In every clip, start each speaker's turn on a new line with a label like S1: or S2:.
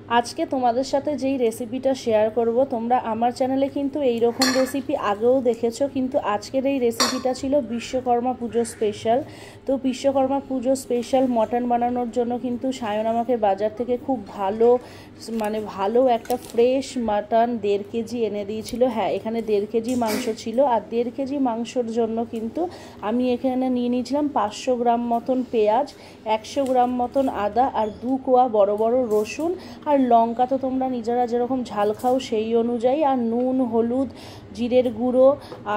S1: আজকে তোমাদের সাথে যেই রেসিপিটা শেয়ার করব, তোমরা আমার চ্যানেলে কিন্তু এই রকম রেসিপি আগেও দেখেছো, কিন্তু আজকের এই রেসিপিটা ছিল বিশ্বকর্মা পুজো স্পেশাল। তো বিশ্বকর্মা পুজো স্পেশাল মটন বানানোর জন্য কিন্তু সায়ন আমাকে বাজার থেকে খুব ভালো একটা ফ্রেশ মাটন 1.5 কেজি এনে দিয়েছিল। হ্যাঁ, এখানে 1.5 কেজি মাংস ছিল, আর 1.5 কেজি মাংসর জন্য কিন্তু আমি এখানে নিয়ে নিয়েছিলাম 500 গ্রাম মতন পেঁয়াজ, 100 গ্রাম মতন আদা, আর 2 কোয়া বড় বড় রসুন, আর লঙ্কা তো তোমরা নিজেরা যেরকম ঝাল খাও সেই অনুযায়ী, আর নুন, হলুদ, জিরের গুঁড়ো,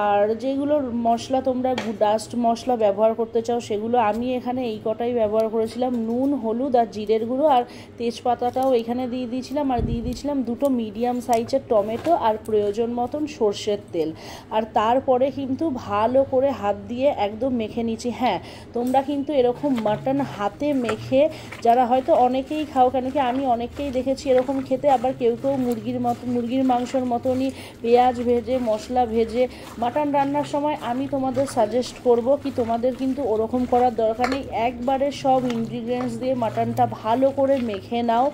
S1: আর যেগুলো মশলা তোমরা ডাস্ট মশলা ব্যবহার করতে চাও সেগুলো। আমি এখানে এই কটাই ব্যবহার করেছিলাম, নুন, হলুদ আর জিরের গুঁড়ো, আর তেজপাতাটাও এখানে দিয়ে দিয়েছিলাম, আর দিয়ে দিয়েছিলাম 2টো মিডিয়াম সাইজের টমেটো, আর প্রয়োজন মতন সর্ষের তেল। আর তারপরে কিন্তু ভালো করে হাত দিয়ে একদম মেখে নিচ্ছি। হ্যাঁ, তোমরা কিন্তু এরকম মাটন হাতে মেখে, যারা হয়তো অনেকেই খাও, কেন কি আমি অনেককেই দেখেছি এরকম খেতে, আবার কেউ কেউ মুরগির মাংসর মতনই পেঁয়াজ ভেজে মশলা ভেজে মাটন রান্নার সময়। আমি তোমাদের সাজেস্ট করব কি, তোমাদের কিন্তু ওরকম করার দরকার নেই, একবারে সব ইনগ্রিডিয়েন্টস দিয়ে মাটনটা ভালো করে মেখে নাও।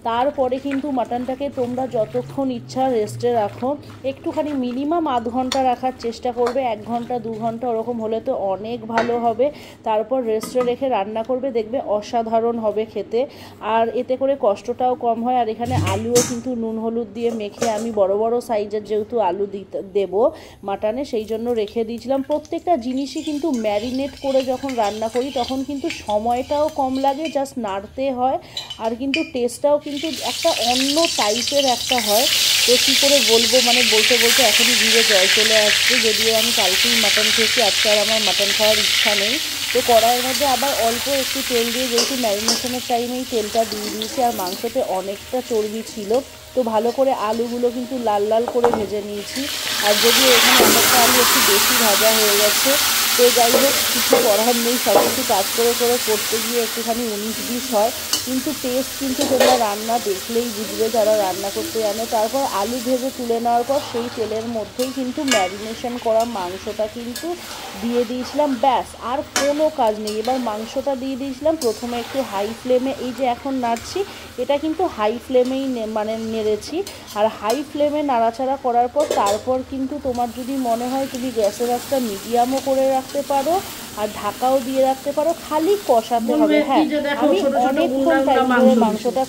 S1: তারপরে কিন্তু মাটনটাকে তোমরা যতক্ষণ ইচ্ছা রেস্টে রাখো, একটুখানি মিনিমাম আধ ঘন্টা রাখার চেষ্টা করবে, 1 ঘন্টা 2 ঘন্টা ওরকম হলে তো অনেক ভালো হবে। তারপর রেস্টে রেখে রান্না করবে, দেখবে অসাধারণ হবে খেতে, আর এতে করে কষ্টটাও কম হয়। আর এখানে আলুও কিন্তু নুন হলুদ দিয়ে মেখে আমি বড় বড় সাইজের যেহেতু আলু দেব মাটনে, সেই জন্য রেখে দিয়েছিলাম। প্রত্যেকটা জিনিসই কিন্তু ম্যারিনেট করে যখন রান্না করি তখন কিন্তু সময়টাও কম লাগে, জাস্ট নাড়তে হয়, আর কিন্তু টেস্টটাও কিন্তু একটা অন্য টাইপের একটা হয়। তো কী করে বলবো, বলতে বলতে এখনই জিভে জল চলে আসছে। যদিও আমি কালকেই মাটন খেয়েছি, আজকে আর আমার মাটন খাওয়ার ইচ্ছা নেই। তো কড়াইয়ের মধ্যে আবার অল্প একটু তেল দিয়ে, যেহেতু ম্যারিনেশনের টাইমেই তেলটা দিয়ে দিয়েছি, আর মাংসতে অনেকটা চর্বি ছিল, তো ভালো করে আলুগুলো কিন্তু লাল লাল করে ভেজে নিয়েছি। আর যদিও এখানে একটা আলু একটু বেশি ভাজা হয়ে গেছে, তো যাই হোক, কিছু করার নেই, সব কিছু কাজ করে করতে গিয়ে একটুখানি 19-20 হয়, কিন্তু টেস্ট কিন্তু তোমরা রান্না দেখলেই বুঝবে যারা রান্না করতে জানো। তারপর আলু ভেজে তুলে নেওয়ার পর সেই তেলের মধ্যেই কিন্তু ম্যারিনেশন করা মাংসটা কিন্তু দিয়ে দিয়েছিলাম, ব্যাস আর কোনো কাজ নেই। এবার মাংসটা দিয়ে দিয়েছিলাম প্রথমে একটু হাই ফ্লেমে, এই যে এখন নাড়ছি এটা কিন্তু হাই ফ্লেমেই নেড়েছি, আর হাই ফ্লেমে নাড়াচাড়া করার পর তারপর কিন্তু তোমার যদি মনে হয় তুমি গ্যাসের একটা মিডিয়ামও করে রাখতে পারো, আর ঢাকাও দিয়ে রাখতে পারো, খালি কষাতে হবে। হ্যাঁ, আমি অনেকক্ষণ টাইম ধরে মাংসটা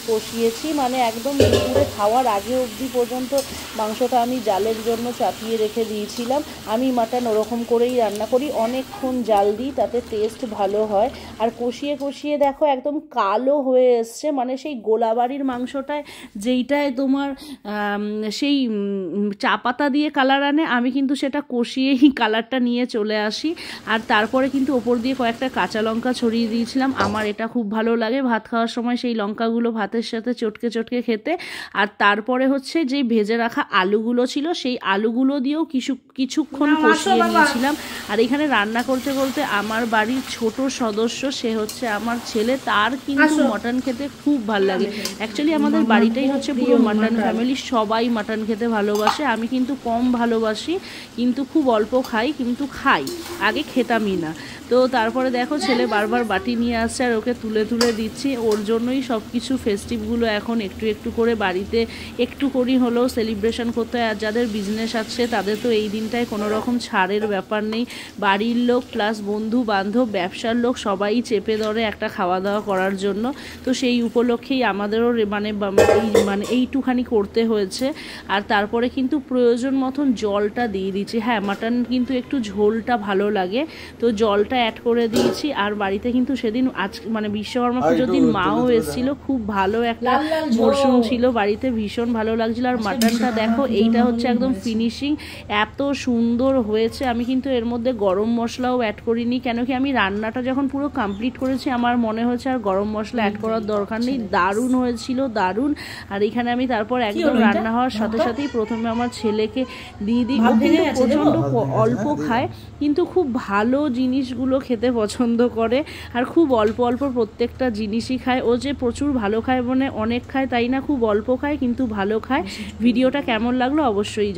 S1: কষিয়েছি, একদম দুপুরে খাওয়ার আগে অবধি পর্যন্ত মাংসটা আমি জালের জন্য চাপিয়ে রেখে দিয়েছিলাম। আমি মাটন ওরকম করেই রান্না করি, অনেকক্ষণ জাল দিই, তাতে টেস্ট ভালো হয়। আর কষিয়ে কষিয়ে দেখো একদম কালো হয়ে এসছে, সেই গোলাবাড়ির মাংসটায় যেইটায় তোমার সেই চা পাতা দিয়ে কালার আনে, আমি কিন্তু সেটা কষিয়েই কালারটা নিয়ে চলে আসি। আর তারপরে কিন্তু ওপর দিয়ে কয়েকটা কাঁচা লঙ্কা ছড়িয়ে দিয়েছিলাম, আমার এটা খুব ভালো লাগে ভাত খাওয়ার সময় সেই লঙ্কাগুলো ভাতের সাথে চটকে চটকে খেতে। আর তারপরে হচ্ছে যে ভেজে রাখা আলুগুলো ছিল, সেই আলুগুলো দিয়েও কিছুক্ষণ কষিয়ে নিয়েছিলাম। আর এখানে রান্না করতে করতে আমার বাড়ির ছোট সদস্য, সে হচ্ছে আমার ছেলে, তার কিন্তু মটন খেতে খুব ভালো লাগে। অ্যাকচুয়ালি আমাদের বাড়িটাই হচ্ছে পুরো মাটন ফ্যামিলি, সবাই মাটন খেতে ভালোবাসে। আমি কিন্তু কম ভালোবাসি, কিন্তু খুব অল্প খাই, কিন্তু খাই, আগে খেতামই না। তো তারপরে দেখো ছেলে বারবার বাটি নিয়ে আসছে, আর ওকে তুলে তুলে দিচ্ছি। ওর জন্যই সব কিছু ফেস্টিভগুলো এখন একটু একটু করে বাড়িতে একটু করি হলেও সেলিব্রেশন করতে হয়। আর যাদের বিজনেস আছে তাদের তো এই দিনটায় কোনো রকম ছাড়ের ব্যাপার নেই, বাড়ির লোক প্লাস বন্ধু বান্ধব ব্যবসার লোক সবাই চেপে ধরে একটা খাওয়া দাওয়া করার জন্য। তো সেই উপলক্ষেই আমাদেরও এইটুখানি করতে হয়েছে। আর তারপরে কিন্তু প্রয়োজন মতন জলটা দিয়ে দিচ্ছি। হ্যাঁ, মাটন কিন্তু একটু ঝোলটা ভালো লাগে, তো জলটা অ্যাড করে দিয়েছি। আর বাড়িতে কিন্তু সেদিন বিশ্বকর্মা পুজোর দিন মাও এসেছিল, খুব ভালো একটা মরশুম ছিল বাড়িতে, ভীষণ ভালো লাগছিল। আর মাটনটা দেখো, এইটা হচ্ছে একদম ফিনিশিং, এত সুন্দর হয়েছে। আমি কিন্তু এর মধ্যে গরম মশলাও অ্যাড করিনি, কেন কি আমি রান্নাটা যখন পুরো কমপ্লিট করেছি আমার মনে হয়েছে আর গরম মশলা অ্যাড করার দরকার নেই। দারুণ হয়েছিল, দারুণ। আর এখানে আমি তারপর একদম রান্না হওয়ার সাথে সাথেই প্রথমে আমার ছেলেকে দিয়ে দিই। ও কিন্তু প্রচণ্ড অল্প খায়, কিন্তু খুব ভালো জিনিসগুলো খেতে পছন্দ করে, আর খুব অল্প অল্প প্রত্যেকটা জিনিসই খায়। ও যে প্রচুর ভালো খায় অনেক খায় তাই না, খুব অল্প খায় কিন্তু ভালো খায়। ভিডিওটা কেমন লাগলো অবশ্যই